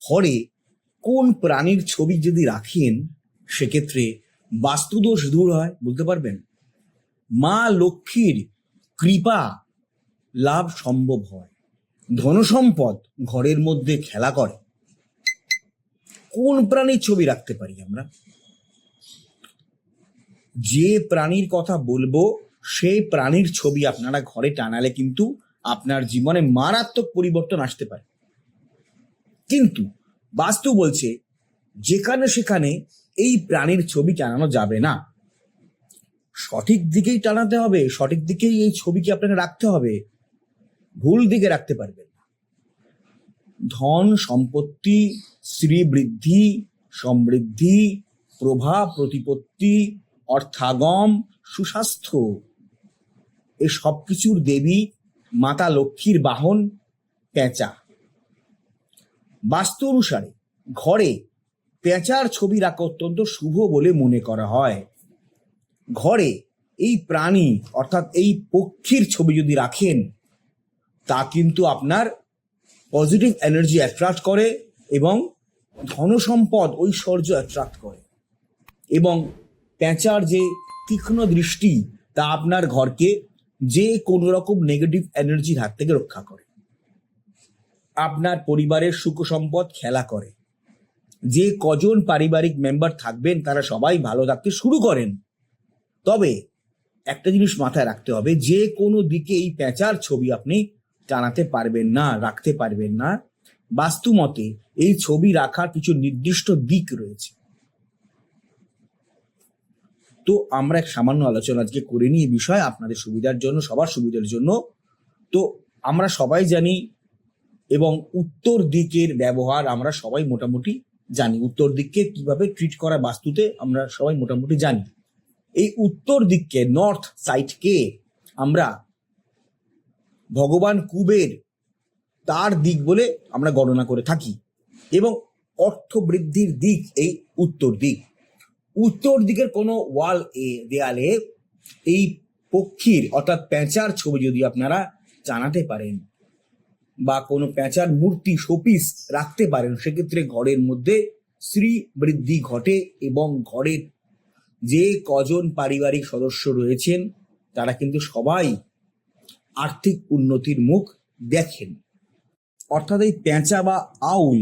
ঘরে কোন প্রাণীর ছবি যদি রাখেন সেক্ষেত্রে বাস্তুদোষ দূর হয় বলতে পারবেন? মা লক্ষ্মীর কৃপা লাভ সম্ভব হয়, ধনসম্পদ ঘরের মধ্যে খেলা করে। কোন প্রাণীর ছবি রাখতে পারি আমরা? যে প্রাণীর কথা বলবো সেই প্রাণীর ছবি আপনারা ঘরে টানালে কিন্তু আপনার জীবনে মারাত্মক পরিবর্তন আসতে পারে। কিন্তু বাস্তু বলছে যেখানে সেখানে এই প্রাণীর ছবি টানানো যাবে না, সঠিক দিকেই টানাতে হবে, সঠিক দিকেই এই ছবিকে আপনাকে রাখতে হবে, ভুল দিকে রাখতে পারবেন না। ধন সম্পত্তি, শ্রীবৃদ্ধি, সমৃদ্ধি, প্রভাব প্রতিপত্তি, অর্থাগম, সুস্বাস্থ্য, এ সব কিছুর দেবী মাতা লক্ষ্মীর বাহন পেঁচা। বাস্তু অনুসারে ঘরে পেঁচার ছবি রাখা অত্যন্ত শুভ বলে মনে করা হয়। ঘরে এই প্রাণী অর্থাৎ এই পক্ষীর ছবি যদি রাখেন তা কিন্তু আপনার পজিটিভ এনার্জি অ্যাট্রাক্ট করে এবং ধনসম্পদ ঐশ্বর্য অ্যাট্রাক্ট করে, এবং পেঁচার যে তীক্ষ্ণ দৃষ্টি তা আপনার ঘরকে যে কোনো রকম নেগেটিভ এনার্জির হাত থেকে রক্ষা করে। আপনার পরিবারের সুখ সম্পদ খেলা করে। যে কজন পারিবারিক মেম্বার থাকবেন তারা সবাই ভালো থাকতে শুরু করেন। তবে একটা জিনিস মাথায় রাখতে হবে, যে কোনো দিকে এই পেঁচার ছবি আপনি টানাতে পারবেন না, রাখতে পারবেন না। বাস্তু মতে এই ছবি রাখার কিছু নির্দিষ্ট দিক রয়েছে। তো আমরা এক সামান্য আলোচনা আজকে করে নিই এই বিষয়ে আপনাদের সুবিধার জন্য, সবার সুবিধার জন্য। তো আমরা সবাই জানি এবং উত্তর দিকের ব্যবহার আমরা সবাই মোটামুটি জানি, উত্তর দিককে কিভাবে ট্রিট করা বাস্তুতে আমরা সবাই মোটামুটি জানি। এই উত্তর দিককে, নর্থ সাইডকে আমরা ভগবান কুবের তার দিক বলে আমরা গণনা করে থাকি, এবং অর্থ বৃদ্ধির দিক এই উত্তর দিক। উত্তর দিকের কোনো দেয়ালে এই পক্ষীর অর্থাৎ পেঁচার ছবি যদি আপনারা টানাতে পারেন বা কোনো পেঁচার মূর্তি শোপিস রাখতে পারেন, সেক্ষেত্রে ঘরের মধ্যে শ্রী বৃদ্ধি ঘটে এবং ঘরের যে কজন পারিবারিক সদস্য রয়েছেন তারা কিন্তু সবাই আর্থিক উন্নতির মুখ দেখেন। অর্থাৎ এই পেঁচা বা আউল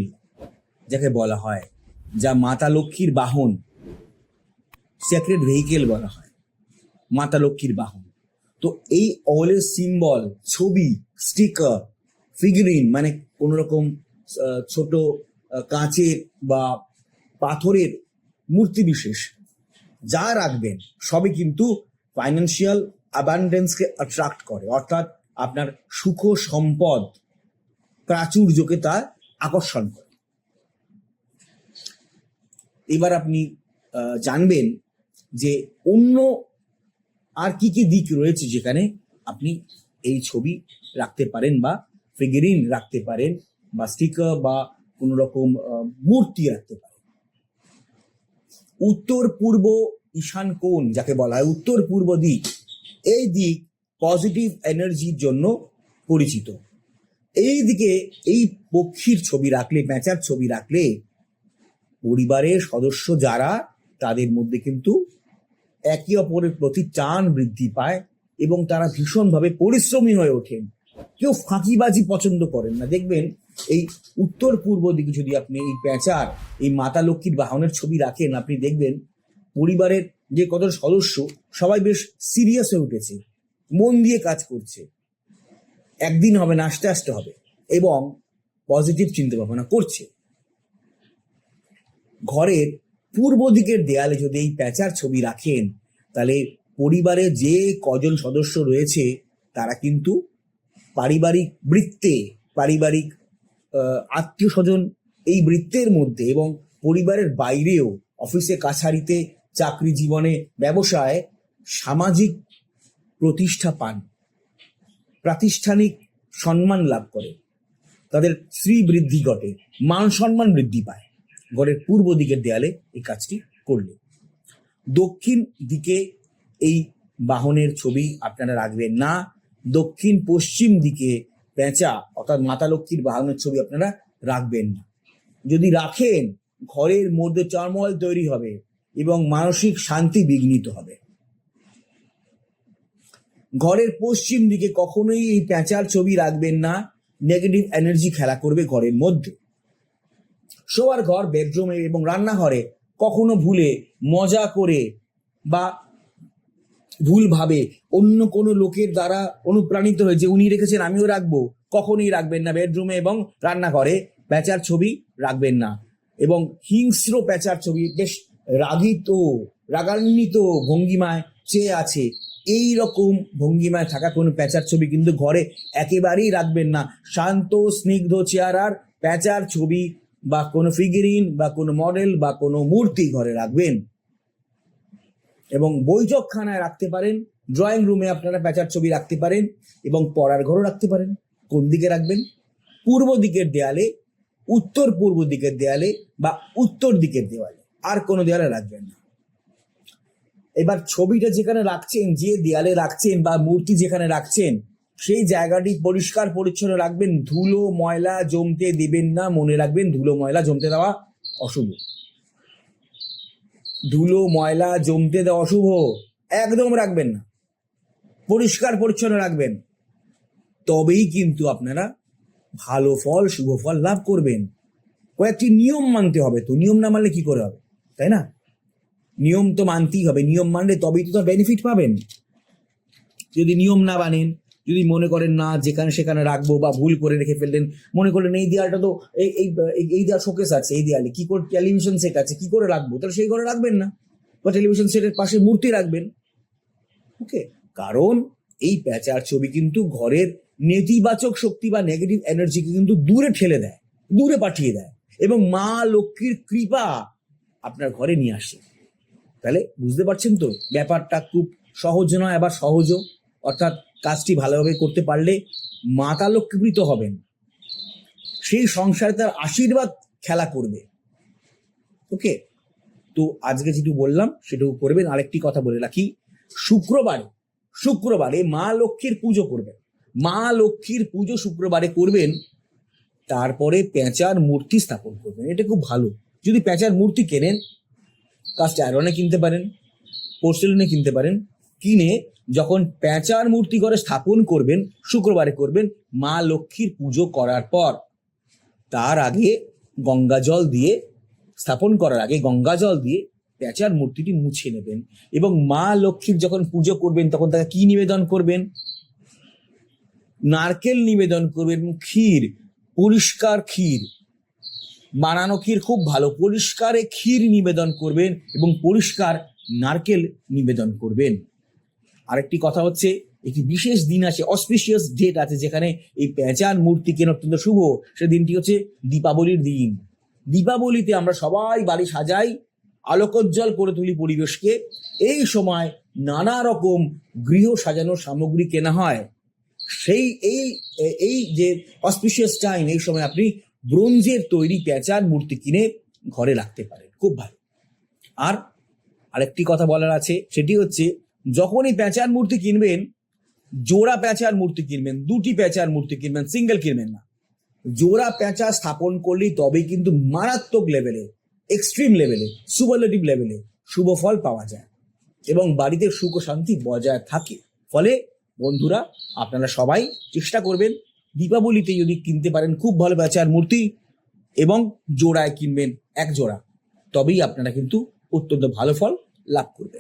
যাকে বলা হয়, যা মাতা লক্ষ্মীর বাহন, সেক্রেট ভেহিকেল বলা হয়, মাতা লক্ষ্মীর বাহন। তো এই আউলের সিম্বল, ছবি, স্টিকার, ফিগারিন মানে কোন রকম ছোট কাঁচের বা পাথরের মূর্তি বিশেষ যা রাখবেন সবই কিন্তু ফাইন্যান্সিয়াল অ্যাবান্ডেন্সকে অ্যাট্রাক্ট করে, অর্থাৎ আপনার সুখ সম্পদ প্রাচুর্যকে তা আকর্ষণ করে। এবার আপনি জানবেন যে অন্য আর কি কি দিক রয়েছে যেখানে আপনি এই ছবি রাখতে পারেন বা ফিগারিন রাখতে পারেন বা স্টিকার বা কোন রকম মূর্তি রাখতে পারেন। উত্তর পূর্ব ঈশান কোণ যাকে বলা হয়, উত্তর পূর্ব দিক, এই দিক পজিটিভ এনার্জির জন্য পরিচিত। এই দিকে এই পক্ষীর ছবি রাখলে, পেঁচার ছবি রাখলে পরিবারের সদস্য যারা তাদের মধ্যে কিন্তু একে অপরের প্রতি টান বৃদ্ধি পায় এবং তারা ভীষণভাবে পরিশ্রমী হয়ে ওঠেন। কেউ ফাঁকিবাজি পছন্দ করেন না। দেখবেন এই উত্তর পূর্ব দিকে যদি আপনি এই পেঁচার, এই মাতা লক্ষ্মীর বাহনের ছবি রাখেন, আপনি দেখবেন পরিবারের যে কত সদস্য সবাই বেশ সিরিয়াস হয়ে উঠেছে, মন দিয়ে কাজ করছে, একদিন হবে না আস্তে আস্তে হবে, এবং পজিটিভ চিন্তা ভাবনা করছে। ঘরের পূর্ব দিকের দেয়ালে যদি এই পেঁচার ছবি রাখেন তাহলে পরিবারে যে কজন সদস্য রয়েছে তারা কিন্তু পারিবারিক বৃত্তে, পারিবারিক আত্মীয় স্বজন এই বৃত্তের মধ্যে এবং পরিবারের বাইরেও, অফিসে কাছারিতে, চাকরি জীবনে, ব্যবসায় সামাজিক প্রতিষ্ঠা পান, প্রাতিষ্ঠানিক সম্মান লাভ করে, তাদের শ্রী বৃদ্ধি ঘটে, মান সম্মান বৃদ্ধি পায় ঘরের পূর্ব দিকের দেয়ালে এই কাজটি করলে। দক্ষিণ দিকে এই বাহনের ছবি আপনারা রাখবেন না। দক্ষিণ পশ্চিম দিকে পেঁচা অর্থাৎ মাতা লক্ষ্মীর বাহনের ছবি আপনারা রাখবেন না। যদি রাখেন ঘরের মধ্যে চারমল তৈরি হবে এবং মানসিক শান্তি বিঘ্নিত হবে। ঘরের পশ্চিম দিকে কখনোই এই প্যাঁচার ছবি রাখবেন না, নেগেটিভ এনার্জি খেলা করবে ঘরের মধ্যে। শোয়ার ঘর, বেডরুমে এবং রান্নাঘরে কখনো ভুলে মজা করে বা ভুলভাবে অন্য কোনো লোকের দ্বারা অনুপ্রাণিত হয়ে যে উনি রেখেছেন আমিও রাখবো, কখনোই রাখবেন না। বেডরুমে এবং রান্নাঘরে প্যাঁচার ছবি রাখবেন না। এবং হিংস্র প্যাঁচার ছবি, বেশ রাগিত রাগান্বিত ভঙ্গিমায় চেয়ে আছে, এই রকম ভঙ্গিমায় থাকা কোনো প্যাঁচার ছবি কিন্তু ঘরে একেবারেই রাখবেন না। শান্ত স্নিগ্ধ চেহারার প্যাঁচার ছবি বা কোনো ফিগারিন বা কোনো মডেল বা কোনো মূর্তি ঘরে রাখবেন। এবং বৈঠকখানায় রাখতে পারেন, ড্রয়িং রুমে আপনারা প্যাঁচার ছবি রাখতে পারেন এবং পড়ার ঘরও রাখতে পারেন। কোন দিকে রাখবেন? পূর্ব দিকের দেয়ালে, উত্তর পূর্ব দিকের দেয়ালে বা উত্তর দিকের দেওয়ালে, আর কোনো দেয়ালে রাখবেন না। এবার ছবিটা যেখানে রাখছেন, যে দেয়ালে রাখছেন বা মূর্তি যেখানে রাখছেন, সেই জায়গাটি পরিষ্কার পরিচ্ছন্ন রাখবেন। ধুলো ময়লা জমতে দেবেন না, মনে রাখবেন ধুলো ময়লা জমতে দেওয়া অশুভ। ধুলো ময়লা জমতে দেওয়া অশুভ, একদম রাখবেন না, পরিষ্কার পরিচ্ছন্ন রাখবেন। তবেই কিন্তু আপনারা ভালো ফল, শুভ ফল লাভ করবেন। কয়েকটি নিয়ম মানতে হবে, তো নিয়ম না মানলে কি করে হবে, তাই না? নিয়ম তো মানতেই হবে, নিয়ম মানলে তবেই তো তার বেনিফিট পাবেন। যদি নিয়ম না মানেন, যদি মনে করেন না যেখানে সেখানে রাখবো বা ভুল করে রেখে ফেললেন, মনে করলেন এই দেয়ালটা তো এই দেয়াল শোকেস আছে, এই দেয়ালে কি করে টেলিভিশন সেট আছে, কি করে রাখবো, তাহলে সেই ঘরে রাখবেন না, বা টেলিভিশন সেটের পাশে মূর্তি রাখবেন। ওকে, কারণ এই প্যাঁচার ছবি কিন্তু ঘরের নেতিবাচক শক্তি বা নেগেটিভ এনার্জিকে কিন্তু দূরে ঠেলে দেয়, দূরে পাঠিয়ে দেয় এবং মা লক্ষ্মীর কৃপা আপনার ঘরে নিয়ে আসে। তাহলে বুঝতে পারছেন তো, ব্যাপারটা খুব সহজ নয়, আবার সহজও। অর্থাৎ কাজটি ভালোভাবে করতে পারলে মাতা লক্ষ্মীপ্রীত হবেন, সেই সংসারে তার আশীর্বাদ খেলা করবে। ওকে, তো আজকে যেটু বললাম সেটুকু করবেন। আরেকটি কথা বলে রাখি, শুক্রবারে মা লক্ষ্মীর পুজো করবেন। মা লক্ষ্মীর পুজো শুক্রবারে করবেন, তারপরে প্যাঁচার মূর্তি স্থাপন করবেন। এটা খুব ভালো। যদি প্যাঁচার মূর্তি কেনেন, কাস্ট আয়রনে কিনতে পারেন, পোর্সেলিনে কিনতে পারেন। কিনে যখন প্যাঁচার মূর্তি ঘরে স্থাপন করবেন, শুক্রবারে করবেন, মা লক্ষ্মীর পুজো করার পর তার আগে গঙ্গা জল দিয়ে, স্থাপন করার আগে গঙ্গা জল দিয়ে প্যাঁচার মূর্তিটি মুছে নেবেন। এবং মা লক্ষ্মীর যখন পুজো করবেন তখন তাকে কি নিবেদন করবেন? নারকেল নিবেদন করবেন, ক্ষীর, পরিষ্কার ক্ষীর, বানানো ক্ষীর খুব ভালো, পরিষ্কারে ক্ষীর নিবেদন করবেন এবং পরিষ্কার নারকেল নিবেদন করবেন। আরেকটি কথা হচ্ছে, একটি বিশেষ দিন আছে, অসপিশিয়াস ডেট আছে, যেখানে এই প্যাঁচার মূর্তি কেনা অত্যন্ত শুভ। সে দিনটি হচ্ছে দীপাবলির দিন। দীপাবলিতে আমরা সবাই বাড়ি সাজাই, আলোকোজ্জ্বল করে তুলি পরিবেশকে। এই সময় নানা রকম গৃহ সাজানোর সামগ্রী কেনা হয়। সেই এই যে অসপিশিয়াস টাইম, এই সময় আপনি ব্রোঞ্জের তৈরি প্যাঁচার মূর্তি কিনে ঘরে রাখতে পারেন, খুব ভালো। আর আরেকটি কথা বলার আছে, সেটি হচ্ছে, যখনই প্যাঁচার মূর্তি কিনবেন, জোড়া প্যাঁচার মূর্তি কিনবেন, দুটি প্যাঁচার মূর্তি কিনবেন, সিঙ্গেল কিনবেন না। জোড়া প্যাঁচা স্থাপন করলেই তবেই কিন্তু মারাত্মক লেভেলে, এক্সট্রিম লেভেলে, সুপারলেটিভ লেভেলে শুভ ফল পাওয়া যায় এবং বাড়িতে সুখ ও শান্তি বজায় থাকে। ফলে বন্ধুরা, আপনারা সবাই চেষ্টা করবেন দীপাবলিতে যদি কিনতে পারেন খুব ভালো প্যাঁচার মূর্তি, এবং জোড়ায় কিনবেন এক জোড়া, তবেই আপনারা কিন্তু অত্যন্ত ভালো ফল লাভ করবেন।